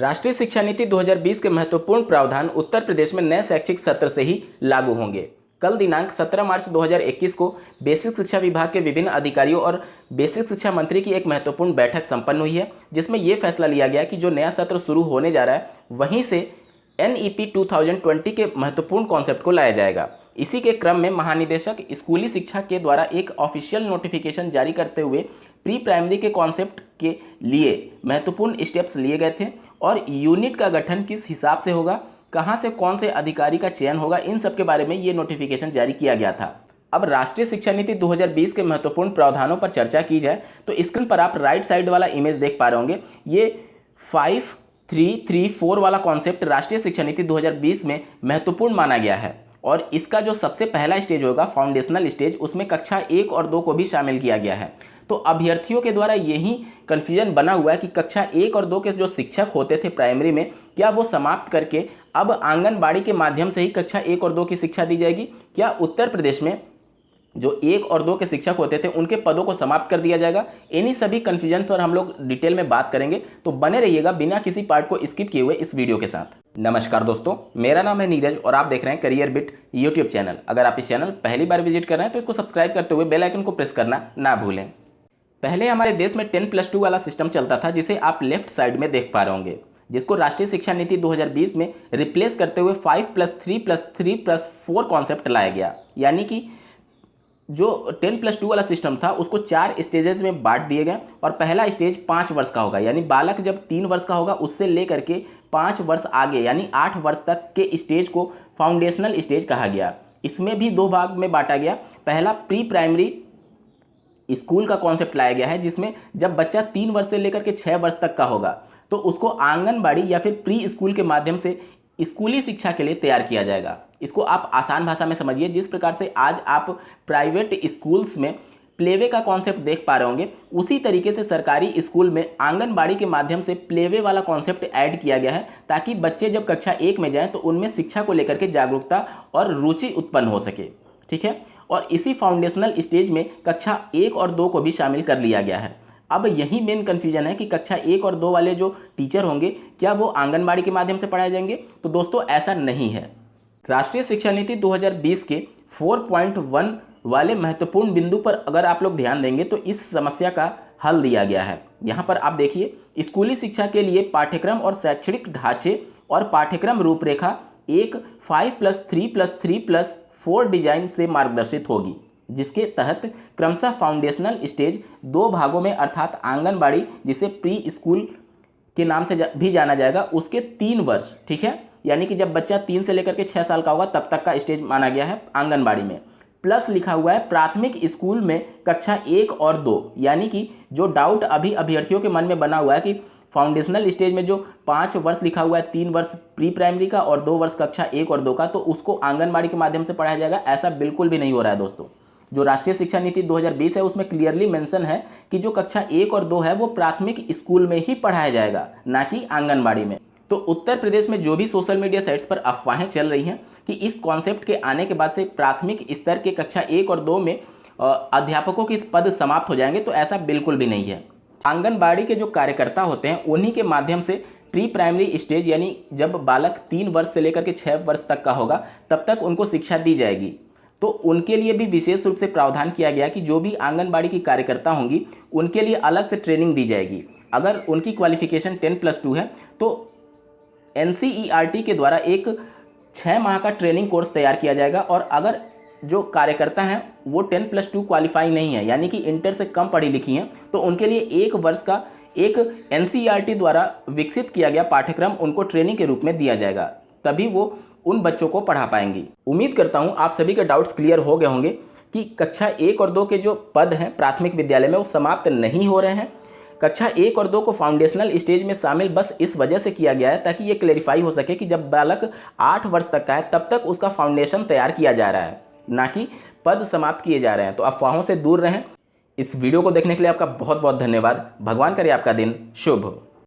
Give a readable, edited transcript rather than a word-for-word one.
राष्ट्रीय शिक्षा नीति 2020 के महत्वपूर्ण प्रावधान उत्तर प्रदेश में नए शैक्षिक सत्र से ही लागू होंगे। कल दिनांक 17 मार्च 2021 को बेसिक शिक्षा विभाग के विभिन्न अधिकारियों और बेसिक शिक्षा मंत्री की एक महत्वपूर्ण बैठक संपन्न हुई है, जिसमें यह फैसला लिया गया कि जो नया सत्र शुरू होने जा रहा है वहीं से NEP 2020 के महत्वपूर्ण कॉन्सेप्ट को लाया जाएगा। इसी के क्रम में महानिदेशक स्कूली शिक्षा के द्वारा एक ऑफिशियल नोटिफिकेशन जारी करते हुए प्री प्राइमरी के कॉन्सेप्ट के लिए महत्वपूर्ण स्टेप्स लिए गए थे और यूनिट का गठन किस हिसाब से होगा, कहां से कौन से अधिकारी का चयन होगा, इन सब के बारे में ये नोटिफिकेशन जारी किया गया था। अब राष्ट्रीय शिक्षा नीति 2020 के महत्वपूर्ण प्रावधानों पर चर्चा की जाए तो स्क्रीन पर आप राइट साइड वाला इमेज देख पा रहे होंगे। ये 5334 वाला कॉन्सेप्ट राष्ट्रीय शिक्षा नीति 2020 में महत्वपूर्ण माना गया है और इसका जो सबसे पहला स्टेज होगा फाउंडेशनल स्टेज, उसमें कक्षा 1 और 2 को भी शामिल किया गया है। तो अभ्यर्थियों के द्वारा यही कन्फ्यूजन बना हुआ है कि कक्षा 1 और 2 के जो शिक्षक होते थे प्राइमरी में, क्या वो समाप्त करके अब आंगनबाड़ी के माध्यम से ही कक्षा 1 और 2 की शिक्षा दी जाएगी? क्या उत्तर प्रदेश में जो 1 और 2 के शिक्षक होते थे उनके पदों को समाप्त कर दिया जाएगा? इन्हीं सभी कन्फ्यूजन पर हम लोग डिटेल में बात करेंगे, तो बने रहिएगा बिना किसी पार्ट को स्किप किए हुए इस वीडियो के साथ। नमस्कार दोस्तों, मेरा नाम है नीरज और आप देख रहे हैं करियर बिट यूट्यूब चैनल। अगर आप इस चैनल पहली बार विजिट कर रहे हैं तो इसको सब्सक्राइब करते हुए बेल आइकन को प्रेस करना ना भूलें। पहले हमारे देश में 10+2 वाला सिस्टम चलता था, जिसे आप लेफ्ट साइड में देख पा रहे होंगे, जिसको राष्ट्रीय शिक्षा नीति 2020 में रिप्लेस करते हुए 5+3+3+4 कॉन्सेप्ट लाया गया। यानी कि जो 10+2 वाला सिस्टम था उसको 4 स्टेजेस में बांट दिए गए और पहला स्टेज 5 वर्ष का होगा। यानी बालक जब 3 वर्ष का होगा उससे लेकर के 5 वर्ष आगे यानी 8 वर्ष तक के स्टेज को फाउंडेशनल स्टेज कहा गया। इसमें भी 2 भाग में बांटा गया। पहला प्री प्राइमरी स्कूल का कॉन्सेप्ट लाया गया है, जिसमें जब बच्चा 3 वर्ष से लेकर के 6 वर्ष तक का होगा तो उसको आंगनबाड़ी या फिर प्री स्कूल के माध्यम से स्कूली शिक्षा के लिए तैयार किया जाएगा। इसको आप आसान भाषा में समझिए, जिस प्रकार से आज आप प्राइवेट स्कूल्स में प्लेवे का कॉन्सेप्ट देख पा रहे होंगे, उसी तरीके से सरकारी स्कूल में आंगनबाड़ी के माध्यम से प्लेवे वाला कॉन्सेप्ट ऐड किया गया है, ताकि बच्चे जब कक्षा 1 में जाएं तो उनमें शिक्षा को लेकर के जागरूकता और रुचि उत्पन्न हो सके। ठीक है, और इसी फाउंडेशनल स्टेज में कक्षा 1 और 2 को भी शामिल कर लिया गया है। अब यही मेन कन्फ्यूजन है कि कक्षा 1 और 2 वाले जो टीचर होंगे क्या वो आंगनबाड़ी के माध्यम से पढ़ाए जाएंगे? तो दोस्तों ऐसा नहीं है। राष्ट्रीय शिक्षा नीति 2020 के 4.1 वाले महत्वपूर्ण बिंदु पर अगर आप लोग ध्यान देंगे तो इस समस्या का हल दिया गया है। यहाँ पर आप देखिए, स्कूली शिक्षा के लिए पाठ्यक्रम और शैक्षणिक ढांचे और पाठ्यक्रम रूपरेखा एक 5+3+3+4 डिजाइन से मार्गदर्शित होगी, जिसके तहत क्रमशः फाउंडेशनल स्टेज 2 भागों में अर्थात आंगनबाड़ी, जिसे प्री स्कूल के नाम से भी जाना जाएगा, उसके 3 वर्ष, ठीक है, यानी कि जब बच्चा 3 से लेकर के 6 साल का होगा तब तक का स्टेज माना गया है आंगनबाड़ी में। प्लस लिखा हुआ है प्राथमिक स्कूल में कक्षा 1 और 2, यानी कि जो डाउट अभी अभ्यर्थियों के मन में बना हुआ है कि फाउंडेशनल स्टेज में जो 5 वर्ष लिखा हुआ है, 3 वर्ष प्री प्राइमरी का और 2 वर्ष कक्षा 1 और 2 का, तो उसको आंगनबाड़ी के माध्यम से पढ़ाया जाएगा, ऐसा बिल्कुल भी नहीं हो रहा है दोस्तों। जो राष्ट्रीय शिक्षा नीति 2020 है उसमें क्लियरली मेंशन है कि जो कक्षा 1 और 2 है वो प्राथमिक स्कूल में ही पढ़ाया जाएगा, ना कि आंगनबाड़ी में। तो उत्तर प्रदेश में जो भी सोशल मीडिया साइट्स पर अफवाहें चल रही हैं कि इस कॉन्सेप्ट के आने के बाद से प्राथमिक स्तर के कक्षा 1 और 2 में अध्यापकों के पद समाप्त हो जाएंगे, तो ऐसा बिल्कुल भी नहीं है। आंगनबाड़ी के जो कार्यकर्ता होते हैं उन्हीं के माध्यम से प्री प्राइमरी स्टेज, यानी जब बालक 3 वर्ष से लेकर के 6 वर्ष तक का होगा तब तक उनको शिक्षा दी जाएगी। तो उनके लिए भी विशेष रूप से प्रावधान किया गया कि जो भी आंगनबाड़ी की कार्यकर्ता होंगी उनके लिए अलग से ट्रेनिंग दी जाएगी। अगर उनकी क्वालिफिकेशन 10+2 है तो NCERT के द्वारा एक 6 माह का ट्रेनिंग कोर्स तैयार किया जाएगा, और अगर जो कार्यकर्ता हैं वो 10+2 क्वालिफाई नहीं है, यानी कि इंटर से कम पढ़ी लिखी हैं, तो उनके लिए 1 वर्ष का एक NCERT द्वारा विकसित किया गया पाठ्यक्रम उनको ट्रेनिंग के रूप में दिया जाएगा, तभी वो उन बच्चों को पढ़ा पाएंगी। उम्मीद करता हूं आप सभी के डाउट्स क्लियर हो गए होंगे कि कक्षा 1 और 2 के जो पद हैं प्राथमिक विद्यालय में वो समाप्त नहीं हो रहे हैं। कक्षा 1 और 2 को फाउंडेशनल स्टेज में शामिल बस इस वजह से किया गया है ताकि ये क्लेरिफाई हो सके कि जब बालक 8 वर्ष तक का है तब तक उसका फाउंडेशन तैयार किया जा रहा है, ना कि पद समाप्त किए जा रहे हैं। तो अफवाहों से दूर रहें। इस वीडियो को देखने के लिए आपका बहुत बहुत धन्यवाद। भगवान करे आपका दिन शुभ हो।